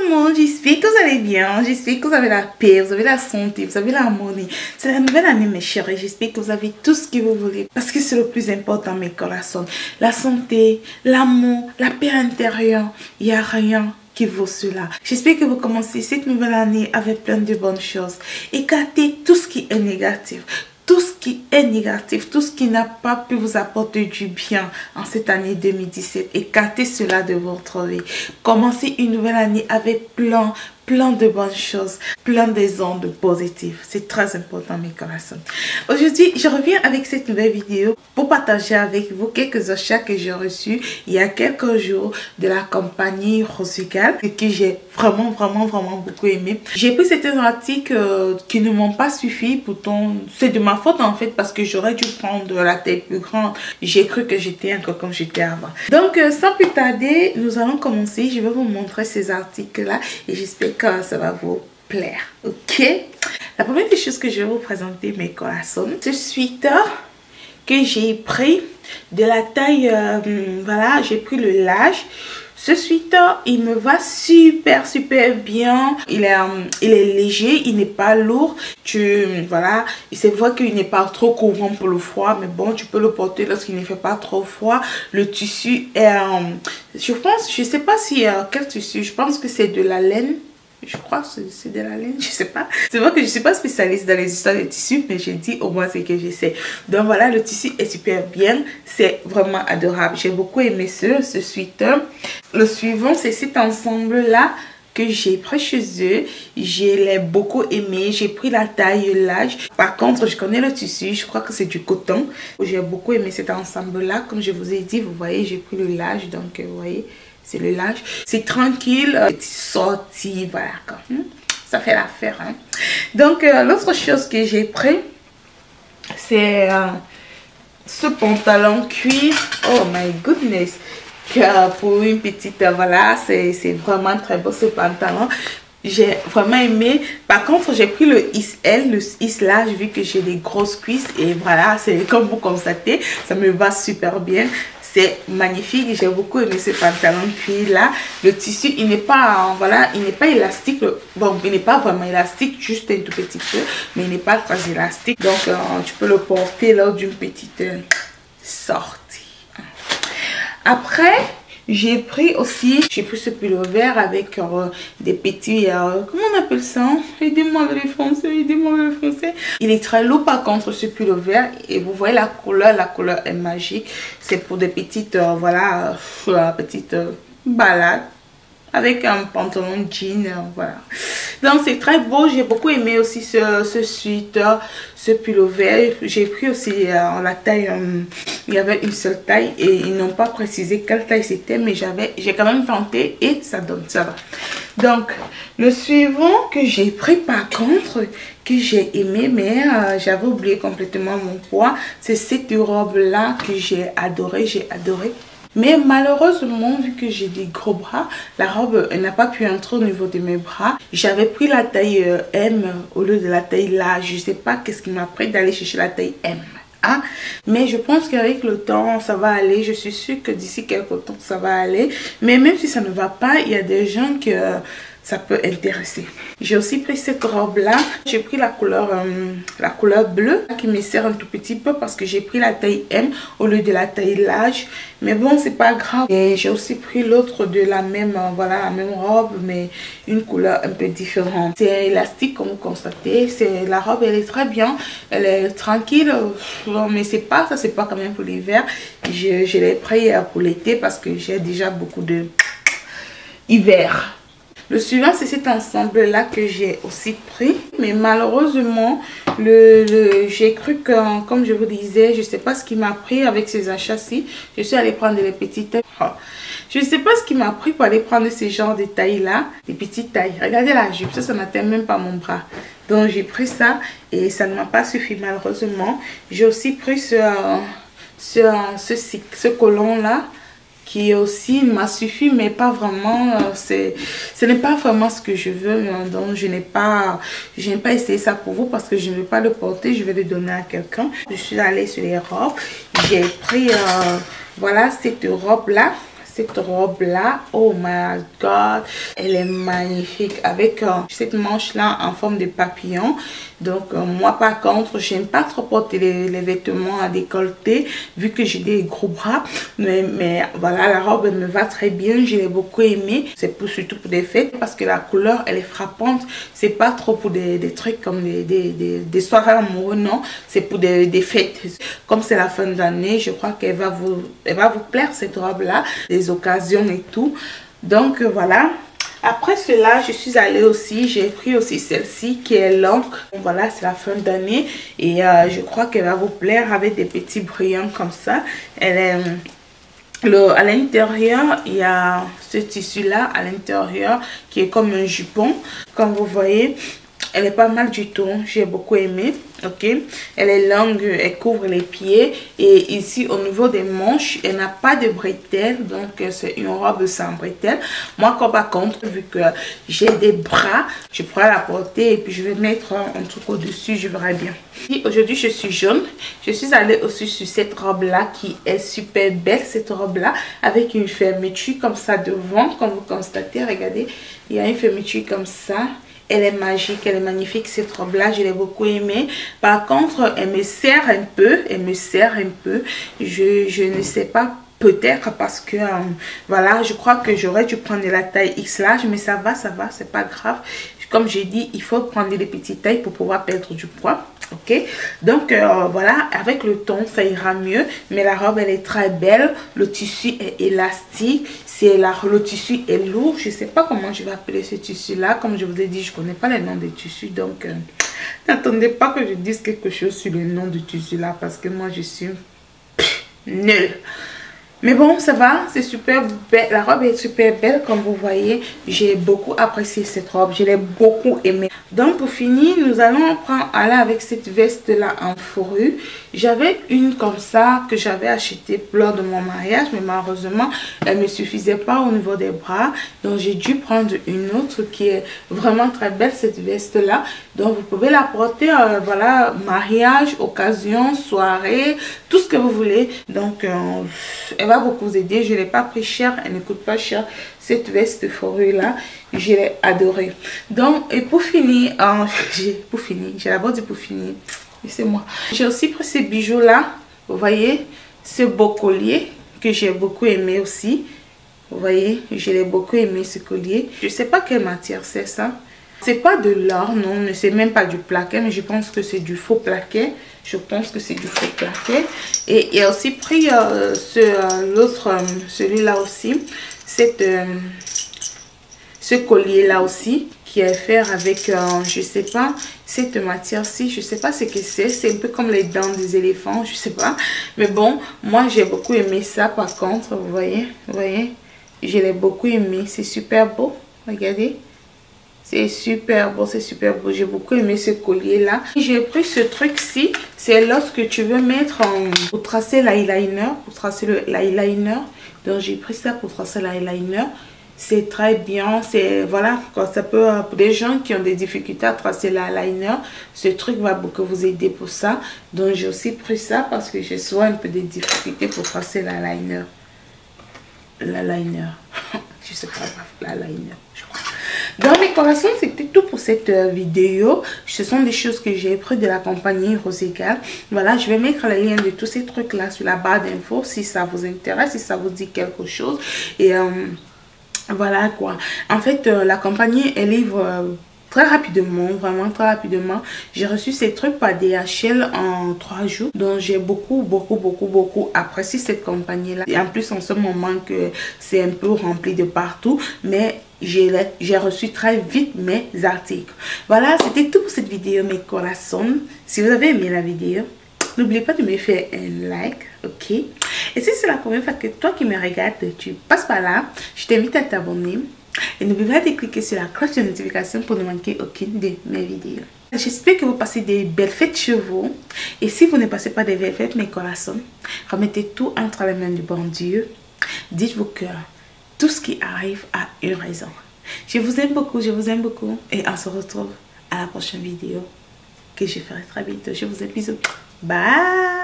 monde, j'espère que vous allez bien, j'espère que vous avez la paix, vous avez la santé, vous avez l'harmonie. C'est la nouvelle année mes chéris, j'espère que vous avez tout ce que vous voulez. Parce que c'est le plus important mes corazones. La santé, l'amour, la paix intérieure, il n'y a rien qui vaut cela. J'espère que vous commencez cette nouvelle année avec plein de bonnes choses. Écartez tout ce qui est négatif. Tout ce qui est négatif, tout ce qui n'a pas pu vous apporter du bien en cette année 2017, écartez cela de votre vie. Commencez une nouvelle année avec plein de bonnes choses, plein des ondes positives. C'est très important mes corazones. Aujourd'hui, je reviens avec cette nouvelle vidéo pour partager avec vous quelques achats que j'ai reçus il y a quelques jours de la compagnie Rosugal et que j'ai vraiment beaucoup aimé. J'ai pris certains articles qui ne m'ont pas suffi, pourtant c'est de ma faute en fait parce que j'aurais dû prendre la taille plus grande. J'ai cru que j'étais encore comme j'étais avant. Donc sans plus tarder, nous allons commencer. Je vais vous montrer ces articles là et j'espère que ça va vous plaire. Ok, la première des choses que je vais vous présenter mes corazones, ce sweater que j'ai pris de la taille voilà, j'ai pris le large. Ce sweater, il me va super bien. Il est léger, il n'est pas lourd. Voilà, c'est vrai qu'il n'est pas trop couvrant pour le froid, mais bon, tu peux le porter lorsqu'il ne fait pas trop froid. Le tissu est, je sais pas si quel tissu. Je pense que c'est de la laine. Je crois que c'est de la laine, je sais pas. C'est vrai que je suis pas spécialiste dans les histoires de tissus, mais j'ai dit au moins c'est que je sais. Donc voilà, le tissu est super bien. C'est vraiment adorable. J'ai beaucoup aimé ce sweater. Le suivant, c'est cet ensemble-là que j'ai pris chez eux. Je l'ai beaucoup aimé. J'ai pris la taille large. Par contre, je connais le tissu. Je crois que c'est du coton. J'ai beaucoup aimé cet ensemble-là. Comme je vous ai dit, vous voyez, j'ai pris le large. Donc, vous voyez, c'est le large. C'est tranquille. Petite sortie, voilà. Ça fait l'affaire. Hein. Donc, l'autre chose que j'ai pris, c'est ce pantalon cuir. Oh my goodness. Pour une petite, voilà, c'est vraiment très beau ce pantalon. J'ai vraiment aimé. Par contre, j'ai pris le XL, le X large, vu que j'ai des grosses cuisses. Et voilà, c'est comme vous constatez, ça me va super bien. C'est magnifique. J'ai beaucoup aimé ce pantalon cuir là. Le tissu, il n'est pas, voilà, il n'est pas élastique. Bon, il n'est pas vraiment élastique, juste un tout petit peu. Mais il n'est pas très élastique. Donc, tu peux le porter lors d'une petite sortie. Après, j'ai pris ce pullover avec des petits, comment on appelle ça? Aidez-moi avec le français, aidez-moi avec le français. Il est très lourd par contre ce pullover et vous voyez la couleur est magique. C'est pour des petites, voilà, petites balades avec un pantalon jean, voilà. Donc c'est très beau, j'ai beaucoup aimé aussi ce sweater, ce pullover. J'ai pris aussi la taille, il y avait une seule taille et ils n'ont pas précisé quelle taille c'était, mais j'ai quand même tenté et ça donne, ça va. Donc le suivant que j'ai pris par contre, que j'ai aimé, mais j'avais oublié complètement mon poids, c'est cette robe là que j'ai adoré. Mais malheureusement, vu que j'ai des gros bras, la robe n'a pas pu entrer au niveau de mes bras. J'avais pris la taille M au lieu de la taille large. Je ne sais pas qu'est-ce qui m'a pris d'aller chercher la taille M. Hein? Mais je pense qu'avec le temps, ça va aller. Je suis sûre que d'ici quelques temps, ça va aller. Mais même si ça ne va pas, il y a des gens que ça peut intéresser. J'ai aussi pris cette robe là. J'ai pris la couleur bleue qui me sert un tout petit peu parce que j'ai pris la taille M au lieu de la taille large. Mais bon, c'est pas grave. Et j'ai aussi pris l'autre de la même, voilà, la même robe, mais une couleur un peu différente. C'est élastique comme vous constatez. La robe, elle est très bien. Elle est tranquille. Mais c'est pas quand même pour l'hiver. Je l'ai pris pour l'été parce que j'ai déjà beaucoup de hiver. Le suivant, c'est cet ensemble-là que j'ai aussi pris. Mais malheureusement, j'ai cru que, comme je vous disais, je ne sais pas ce qui m'a pris avec ces achats-ci. Je suis allée prendre les petites. Je ne sais pas ce qui m'a pris pour aller prendre ce genre de tailles-là. Des petites tailles. Regardez la jupe, ça n'atteint même pas mon bras. Donc, j'ai pris ça et ça ne m'a pas suffi malheureusement. J'ai aussi pris ce colon-là, qui aussi m'a suffi mais pas vraiment, ce n'est pas vraiment ce que je veux. Donc je n'ai pas essayé ça pour vous parce que je ne veux pas le porter, je vais le donner à quelqu'un. Je suis allée sur les robes, j'ai pris voilà cette robe là, cette robe là. Oh my god, elle est magnifique avec cette manche là en forme de papillon. Donc moi par contre j'aime pas trop porter les vêtements à décolleté vu que j'ai des gros bras, mais voilà, la robe elle me va très bien, je l'ai beaucoup aimée. C'est surtout pour des fêtes parce que la couleur elle est frappante. C'est pas trop pour des trucs comme des soirées amoureuses, non, c'est pour des fêtes. Comme c'est la fin d'année, je crois qu'elle va vous plaire cette robe là, des occasions et tout. Donc voilà. Après cela, je suis allée aussi, j'ai pris aussi celle-ci qui est longue. Voilà, c'est la fin d'année et je crois qu'elle va vous plaire avec des petits brillants comme ça. Elle est à l'intérieur, il y a ce tissu là à l'intérieur qui est comme un jupon. Comme vous voyez, elle est pas mal du tout, j'ai beaucoup aimé. Ok, elle est longue, elle couvre les pieds et ici au niveau des manches elle n'a pas de bretelles, donc c'est une robe sans bretelles. Moi par contre, vu que j'ai des bras, je pourrais la porter et puis je vais mettre un truc au dessus, je verrai bien. Aujourd'hui je suis jaune, je suis allée aussi sur cette robe là qui est super belle, cette robe là avec une fermeture comme ça devant. Comme vous constatez, regardez, il y a une fermeture comme ça. Elle est magique, elle est magnifique cette robe là, je l'ai beaucoup aimée. Par contre elle me serre un peu, je ne sais pas, peut-être parce que voilà, je crois que j'aurais dû prendre la taille X large, mais ça va, c'est pas grave. Comme j'ai dit, il faut prendre les petites tailles pour pouvoir perdre du poids. Ok, donc voilà, avec le temps ça ira mieux, mais la robe elle est très belle, le tissu est élastique, le tissu est lourd. Je sais pas comment je vais appeler ce tissu là, comme je vous ai dit, je connais pas les noms des tissus, donc n'attendez pas que je dise quelque chose sur le nom du tissu là, parce que moi je suis nulle. Mais bon, ça va, c'est super belle. La robe est super belle, comme vous voyez. J'ai beaucoup apprécié cette robe, je l'ai beaucoup aimée. Donc pour finir, nous allons aller avec cette veste là en fourrure. J'avais une comme ça que j'avais achetée lors de mon mariage, mais malheureusement elle ne me suffisait pas au niveau des bras. Donc j'ai dû prendre une autre qui est vraiment très belle, cette veste là. Donc vous pouvez la porter, voilà, mariage, occasion, soirée, tout ce que vous voulez. Donc elle va beaucoup vous aider. Je ne l'ai pas pris cher, elle ne coûte pas cher. Cette veste fourrure là, je l'ai adorée. Donc et pour finir, j'ai d'abord dit pour finir, c'est moi. J'ai aussi pris ces bijoux là, vous voyez, ce beau collier que j'ai beaucoup aimé aussi. Vous voyez, je l'ai beaucoup aimé ce collier. Je sais pas quelle matière c'est ça. C'est pas de l'or, non, mais c'est même pas du plaqué, mais je pense que c'est du faux plaqué. Je pense que c'est du faux plaqué. Et il a aussi pris celui-là aussi, ce collier là aussi, qui est fait avec, je sais pas, cette matière-ci, je sais pas ce que c'est un peu comme les dents des éléphants, je sais pas. Mais bon, moi j'ai beaucoup aimé ça par contre, vous voyez, je l'ai beaucoup aimé, c'est super beau, regardez. C'est super beau, c'est super beau. J'ai beaucoup aimé ce collier là. J'ai pris ce truc-ci. C'est lorsque tu veux mettre pour tracer l'eyeliner. Donc j'ai pris ça pour tracer l'eyeliner. C'est très bien. C'est voilà, quand ça peut, pour des gens qui ont des difficultés à tracer l'eyeliner, ce truc va beaucoup vous aider pour ça. Donc j'ai aussi pris ça parce que j'ai souvent un peu de difficultés pour tracer l'eyeliner. Je sais pas, l'eyeliner, je crois. Dans mes coraçons, c'était tout pour cette vidéo. Ce sont des choses que j'ai pris de la compagnie Roségal. Voilà, je vais mettre les liens de tous ces trucs là sur la barre d'infos si ça vous intéresse, si ça vous dit quelque chose. Et voilà quoi. En fait, la compagnie elle livre très rapidement, vraiment très rapidement. J'ai reçu ces trucs par DHL en 3 jours. Donc j'ai beaucoup apprécié cette compagnie là. Et en plus en ce moment que c'est un peu rempli de partout, mais j'ai reçu très vite mes articles. Voilà, c'était tout pour cette vidéo mes coraçons. Si vous avez aimé la vidéo, n'oubliez pas de me faire un like, ok? Et si c'est la première fois que toi qui me regardes, tu passes par là, je t'invite à t'abonner. Et n'oubliez pas de cliquer sur la cloche de notification pour ne manquer aucune de mes vidéos. J'espère que vous passez des belles fêtes chez vous. Et si vous ne passez pas des belles fêtes, mes coraçons, remettez tout entre les mains du bon Dieu. Dites-vous que tout ce qui arrive a une raison. Je vous aime beaucoup, et on se retrouve à la prochaine vidéo que je ferai très bientôt. Je vous aime, bisous. Bye!